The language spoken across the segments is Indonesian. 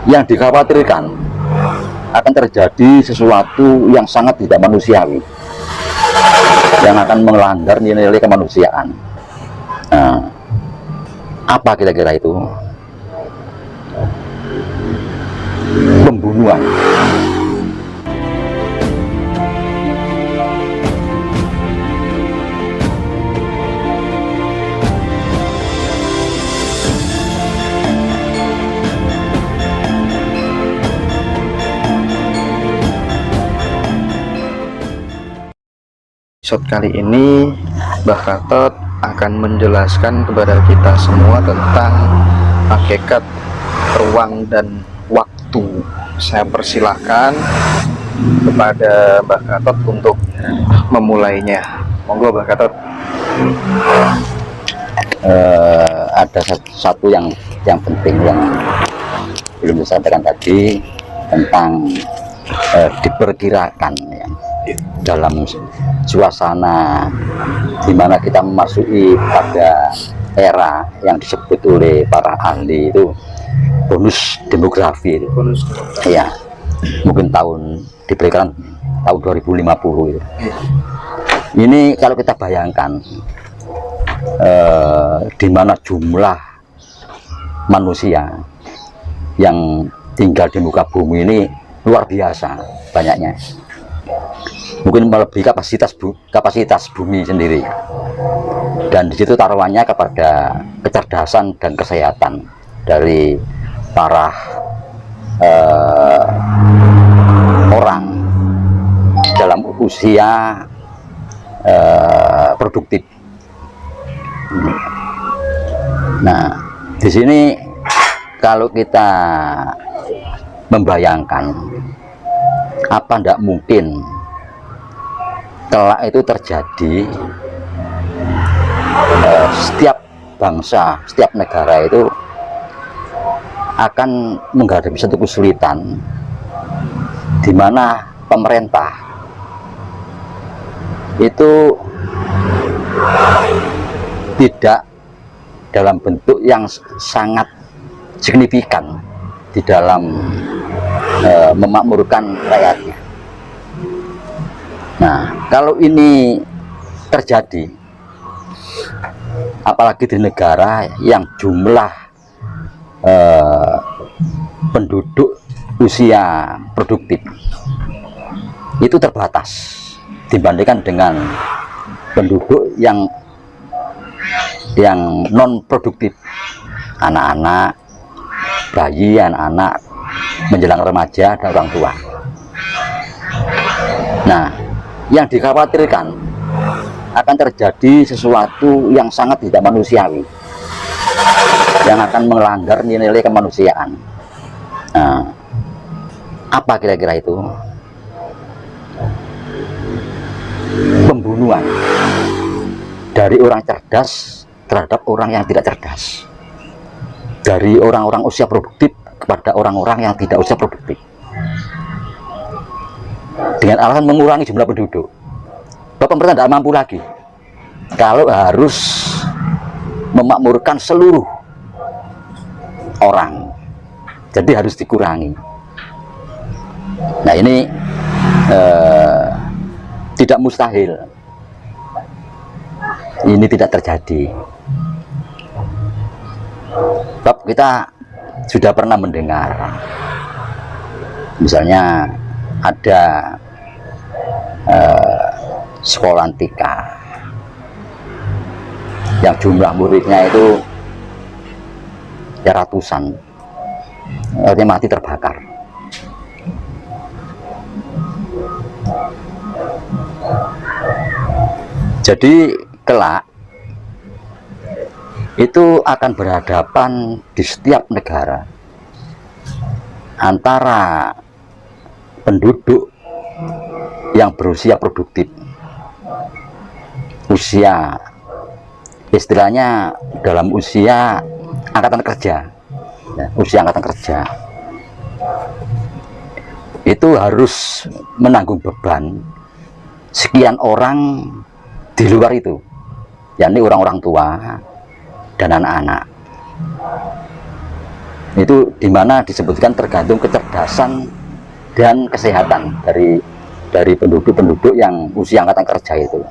yang dikhawatirkan akan terjadi sesuatu yang sangat tidak manusiawi, yang akan melanggar nilai-nilai kemanusiaan. Nah, apa kira-kira itu? Pembunuhan. Episode kali ini Mbah Gatot akan menjelaskan kepada kita semua tentang hakikat ruang dan waktu. Saya persilahkan kepada Mbah Gatot untuk memulainya. Monggo Mbah Gatot. Ada satu yang penting yang belum disampaikan tadi tentang diperkirakan ya, dalam suasana di mana kita memasuki pada era yang disebut oleh para ahli itu bonus demografi itu. Bonus demografi. Ya, mungkin diperkirakan tahun 2050 itu. Ini kalau kita bayangkan di mana jumlah manusia yang tinggal di muka bumi ini luar biasa banyaknya, mungkin melebihi kapasitas bumi sendiri, dan disitu taruhannya kepada kecerdasan dan kesehatan dari para orang dalam usia produktif. Nah, di sini kalau kita membayangkan, apa tidak mungkin kelak itu terjadi, setiap bangsa, setiap negara itu akan menghadapi satu kesulitan di mana pemerintah itu tidak dalam bentuk yang sangat signifikan di dalam memakmurkan rakyatnya. Nah, kalau ini terjadi, apalagi di negara yang jumlah penduduk usia produktif itu terbatas dibandingkan dengan penduduk yang non produktif, anak-anak, bayi, anak-anak menjelang remaja dan orang tua. Nah, yang dikhawatirkan akan terjadi sesuatu yang sangat tidak manusiawi, yang akan melanggar nilai-nilai kemanusiaan. Nah, apa kira-kira itu? Pembunuhan dari orang cerdas terhadap orang yang tidak cerdas, dari orang-orang usia produktif kepada orang-orang yang tidak usia produktif, dengan alasan mengurangi jumlah penduduk. Pemerintah tidak mampu lagi kalau harus memakmurkan seluruh orang, jadi harus dikurangi. Nah, ini tidak mustahil, ini tidak terjadi. Sebab kita sudah pernah mendengar, misalnya ada sekolah antika yang jumlah muridnya itu ya ratusan, artinya mati terbakar. Jadi kelak itu akan berhadapan di setiap negara antara penduduk yang berusia produktif, usia istilahnya dalam usia angkatan kerja, ya, usia angkatan kerja, itu harus menanggung beban sekian orang di luar itu, yakni orang-orang tua dan anak-anak. Itu dimana disebutkan tergantung kecerdasan dan kesehatan dari penduduk-penduduk yang usia angkatan kerja itu.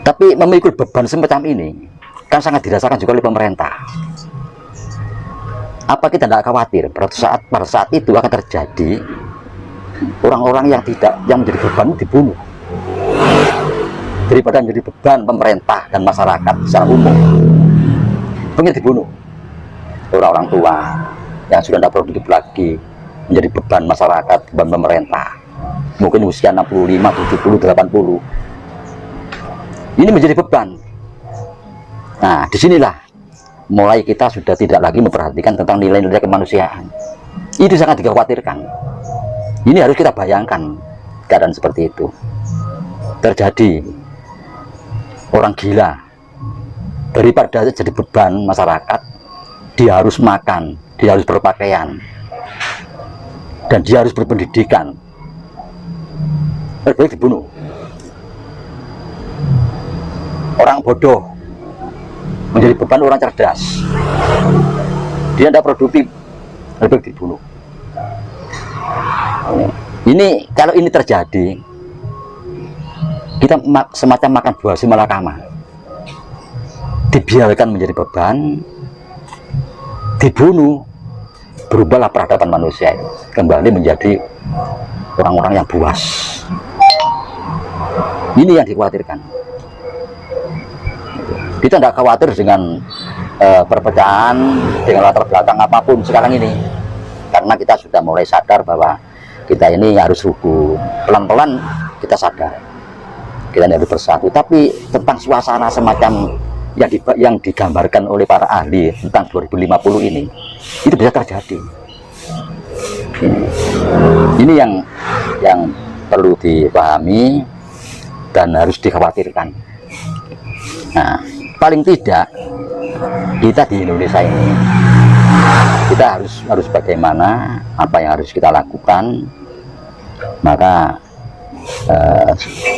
Tapi memikul beban semacam ini kan sangat dirasakan juga oleh pemerintah. Apa kita tidak khawatir pada saat itu akan terjadi orang-orang yang menjadi beban dibunuh, daripada menjadi beban pemerintah dan masyarakat secara umum, pengen dibunuh orang-orang tua yang sudah tidak produktif lagi, menjadi beban masyarakat, beban pemerintah, mungkin usia 65, 70, 80, ini menjadi beban. Nah, disinilah mulai kita sudah tidak lagi memperhatikan tentang nilai-nilai kemanusiaan. Itu sangat dikhawatirkan. Ini harus kita bayangkan keadaan seperti itu terjadi. Orang gila, daripada jadi beban masyarakat, dia harus makan, dia harus berpakaian, dan dia harus berpendidikan, lebih baik dibunuh. Orang bodoh menjadi beban orang cerdas, dia tidak produktif, lebih baik dibunuh. Ini kalau ini terjadi, kita semacam makan buah si malakama, dibiarkan menjadi beban, dibunuh, berubahlah peradaban manusia kembali menjadi orang-orang yang buas. Ini yang dikhawatirkan. Kita tidak khawatir dengan perpecahan, dengan latar belakang apapun sekarang ini, karena kita sudah mulai sadar bahwa kita ini harus rukun. Pelan-pelan kita sadar kita harus bersatu. Tapi tentang suasana semacam yang digambarkan oleh para ahli tentang 2050 ini, itu bisa terjadi. Ini yang perlu dipahami dan harus dikhawatirkan. Nah, paling tidak kita di Indonesia ini, kita harus bagaimana, apa yang harus kita lakukan, maka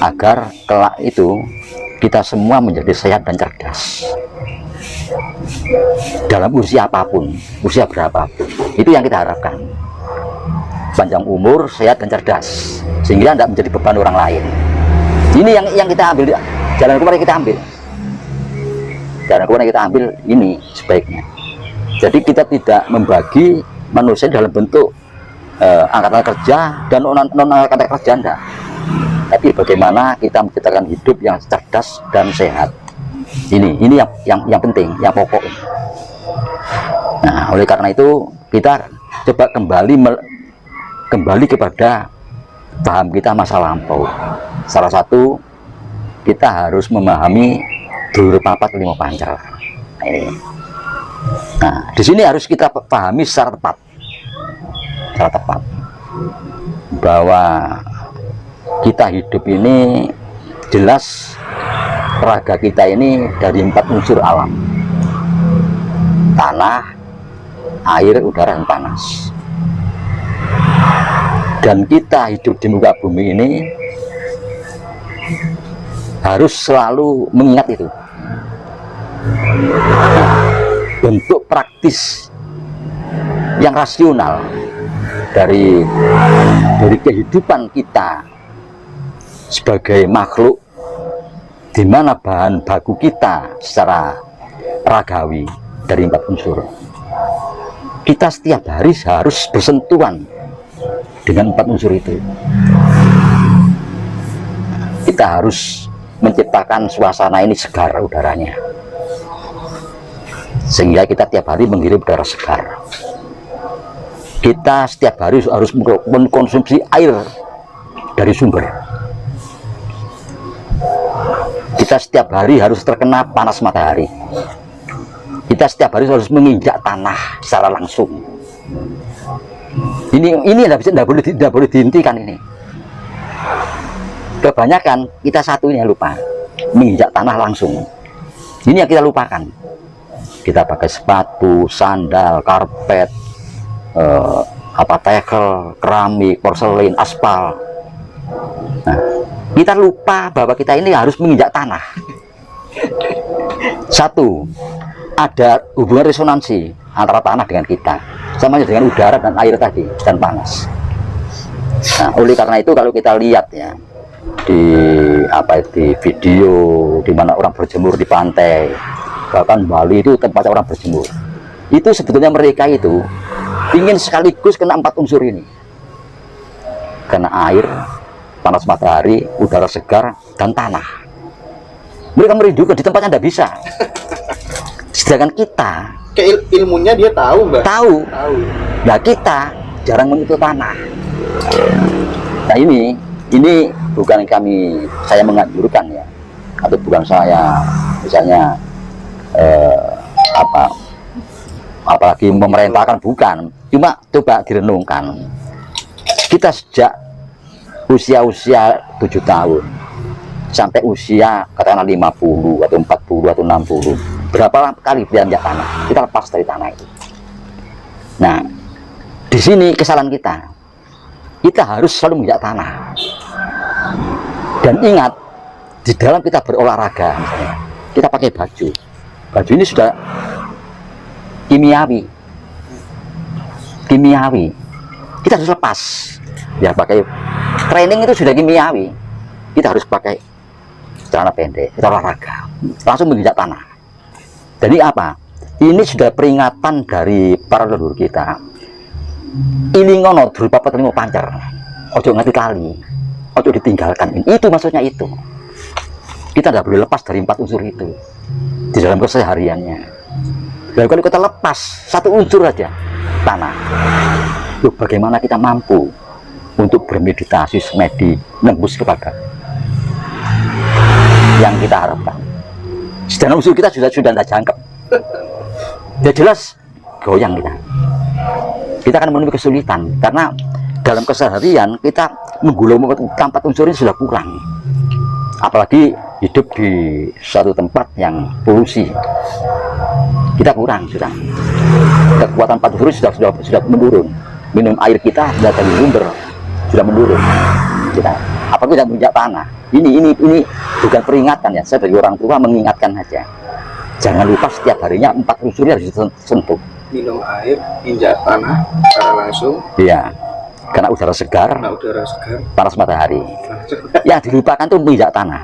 agar kelak itu kita semua menjadi sehat dan cerdas dalam usia apapun, usia berapapun. Itu yang kita harapkan, panjang umur, sehat dan cerdas, sehingga tidak menjadi beban orang lain. Ini yang kita ambil, jalan keluar yang kita ambil, jalan keluar yang kita ambil ini sebaiknya. Jadi kita tidak membagi manusia dalam bentuk angkatan kerja dan non angkatan kerja, enggak. Tapi bagaimana kita menciptakan hidup yang cerdas dan sehat. Ini yang penting, yang pokok. Nah, oleh karena itu kita coba kembali kepada paham kita masa lampau. Salah satu, kita harus memahami Dulur Papat Lima Pancal. Nah, di sini harus kita pahami secara tepat bahwa kita hidup ini jelas raga kita ini dari 4 unsur alam: tanah, air, udara, dan panas. Dan kita hidup di muka bumi ini harus selalu mengingat itu. Bentuk praktis yang rasional dari kehidupan kita sebagai makhluk, di mana bahan baku kita secara ragawi dari 4 unsur, kita setiap hari harus bersentuhan dengan 4 unsur itu. Kita harus menciptakan suasana ini segar udaranya, sehingga kita tiap hari menghirup udara segar. Kita setiap hari harus mengkonsumsi air dari sumber. Kita setiap hari harus terkena panas matahari. Kita setiap hari harus menginjak tanah secara langsung. Ini tidak boleh dihentikan ini. Kebanyakan kita satu ini yang lupa, menginjak tanah langsung. Ini yang kita lupakan. Kita pakai sepatu, sandal, karpet, tekel, keramik, porselin, aspal. Nah, kita lupa bahwa kita ini harus menginjak tanah. Satu, ada hubungan resonansi antara tanah dengan kita, sama dengan udara dan air tadi dan panas. Nah, oleh karena itu kalau kita lihat ya di video di mana orang berjemur di pantai, bahkan Bali itu tempatnya orang berjemur, itu sebetulnya mereka itu ingin sekaligus kena 4 unsur ini, kena air, panas matahari, udara segar, dan tanah. Mereka merindukan, di tempatnya tidak bisa. Sedangkan kita ilmunya dia tahu, Mbak. Tahu. Nah, kita jarang menyentuh tanah. Nah, ini bukan saya menganjurkan ya, atau bukan saya misalnya apalagi memerintahkan, bukan. Cuma coba direnungkan. Kita sejak usia 7 tahun sampai usia katakanlah 50 atau 40 atau 60, berapa kali beranjak tanah, kita lepas dari tanah itu. Nah, di sini kesalahan kita harus selalu menginjak tanah. Dan ingat, di dalam kita berolahraga misalnya, kita pakai baju ini sudah kimiawi, kita harus lepas ya. Pakai training itu sudah kimiawi, kita harus pakai celana pendek, kita olahraga langsung menginjak tanah. Jadi apa? Ini sudah peringatan dari para leluhur kita. Ini ngono berupa petelimo pancer, ojo ngerti kali, ojo ditinggalkan. Itu maksudnya itu. Kita tidak boleh lepas dari 4 unsur itu di dalam kesehariannya. Dan kalau kita lepas 1 unsur saja, tanah, loh, bagaimana kita mampu untuk bermeditasi, semedi, nembus kepada yang kita harapkan. Sedangkan unsur kita sudah tidak jangkep, ya jelas goyang kita akan menemui kesulitan, karena dalam keseharian kita menggulung 4 unsur ini sudah kurang, apalagi hidup di suatu tempat yang polusi, kita kurang sudah. Kekuatan 4 unsur sudah menurun. Minum air kita sudah dari sumber sudah menurun. Kita apalagi tidak menginjak tanah. Ini bukan peringatan ya, saya sebagai orang tua mengingatkan saja. Jangan lupa setiap harinya 4 unsur harus disentuh. Minum air, injak tanah secara langsung. Iya, karena udara segar, panas matahari. Yang dilupakan tuh menginjak tanah.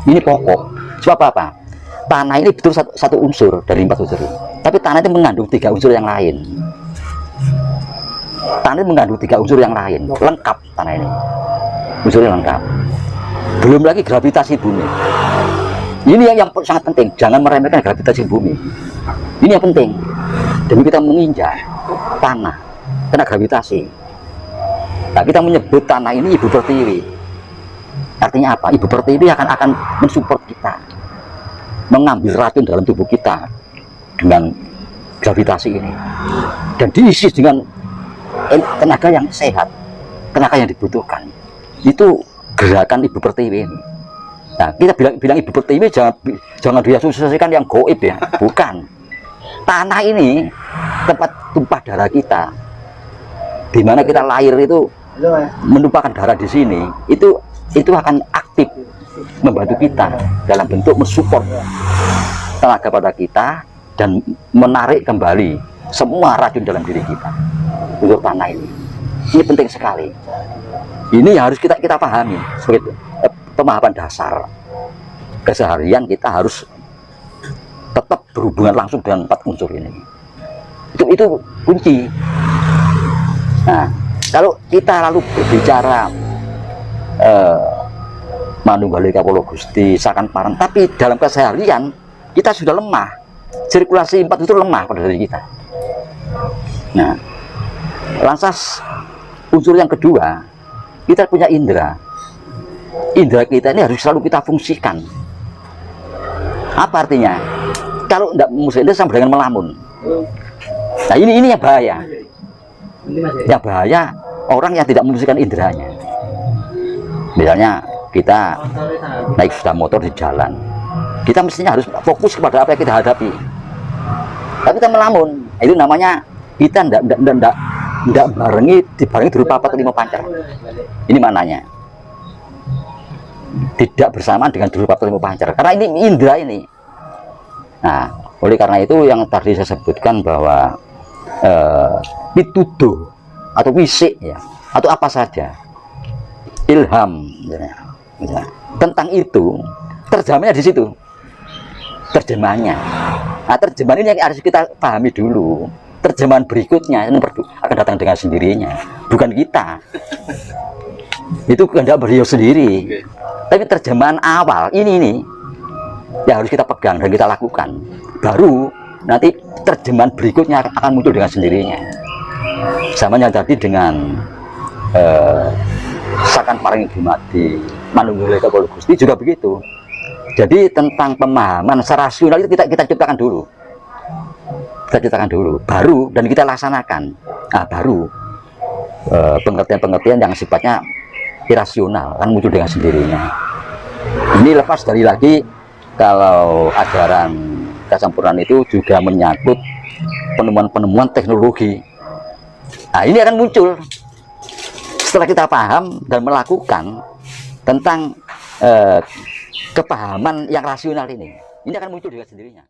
Ini pokok. Sebab apa? Tanah ini betul satu unsur dari 4 unsur ini. Tapi tanah itu mengandung 3 unsur yang lain. Tanah ini mengandung 3 unsur yang lain. Lengkap tanah ini. Unsurnya lengkap. Belum lagi gravitasi bumi. Ini yang sangat penting. Jangan meremehkan gravitasi bumi. Ini yang penting. Demi kita menginjak tanah kena gravitasi. Nah, kita menyebut tanah ini ibu pertiwi. Artinya apa? Ibu pertiwi akan mensupport kita, mengambil racun dalam tubuh kita dengan gravitasi ini, dan diisi dengan tenaga yang sehat, tenaga yang dibutuhkan. Itu gerakan ibu pertiwi ini. Nah, kita bilang ibu pertiwi, jangan diasosiasikan yang goib ya, bukan. Tanah ini tempat tumpah darah kita, di mana kita lahir itu menumpahkan darah di sini, itu akan aktif membantu kita dalam bentuk mensupport tenaga pada kita dan menarik kembali semua racun dalam diri kita. Untuk tanah ini penting sekali. Ini harus kita pahami sebagai pemahaman dasar keseharian. Kita harus tetap berhubungan langsung dengan 4 unsur ini. Itu kunci. Nah, kalau kita lalu berbicara manunggalika polo Gusti sakan paran, tapi dalam keseharian kita sudah lemah, sirkulasi 4 unsur lemah pada diri kita. Nah, lantas unsur yang kedua, kita punya indera kita ini harus selalu kita fungsikan. Apa artinya? Kalau tidak memusnahkan indera sama dengan melamun. Nah, ini yang bahaya. Yang bahaya orang yang tidak memfungsikan inderanya. Misalnya kita naik sepeda motor di jalan, kita mestinya harus fokus kepada apa yang kita hadapi. Tapi kita melamun, itu namanya kita tidak dibarengi berupa petelimo pancer. Ini mananya tidak bersamaan dengan berupa petelimo pancer, karena ini indera ini. Nah, Oleh karena itu yang tadi saya sebutkan bahwa pituduh atau wisik ya, atau apa saja, ilham ya, tentang itu terjemahnya di situ, terjemahannya. Nah, terjemahan ini yang harus kita pahami dulu. Terjemahan berikutnya ini akan datang dengan sendirinya, bukan kita. Itu kehendak beliau sendiri. Tapi terjemahan awal ini ya harus kita pegang dan kita lakukan. Baru nanti terjemahan berikutnya akan muncul dengan sendirinya. Sama yang tadi dengan sakan paring dumadi manunggule kepala Gusti juga begitu. Jadi tentang pemahaman secara rasional itu kita ciptakan dulu. Kita ciptakan dulu, baru dan kita laksanakan. Nah, baru pengertian-pengertian yang sifatnya irasional kan muncul dengan sendirinya. Ini lepas dari lagi kalau ajaran kesampurnaan itu juga menyangkut penemuan-penemuan teknologi. Nah, ini akan muncul setelah kita paham dan melakukan tentang kepahaman yang rasional ini akan muncul dengan sendirinya.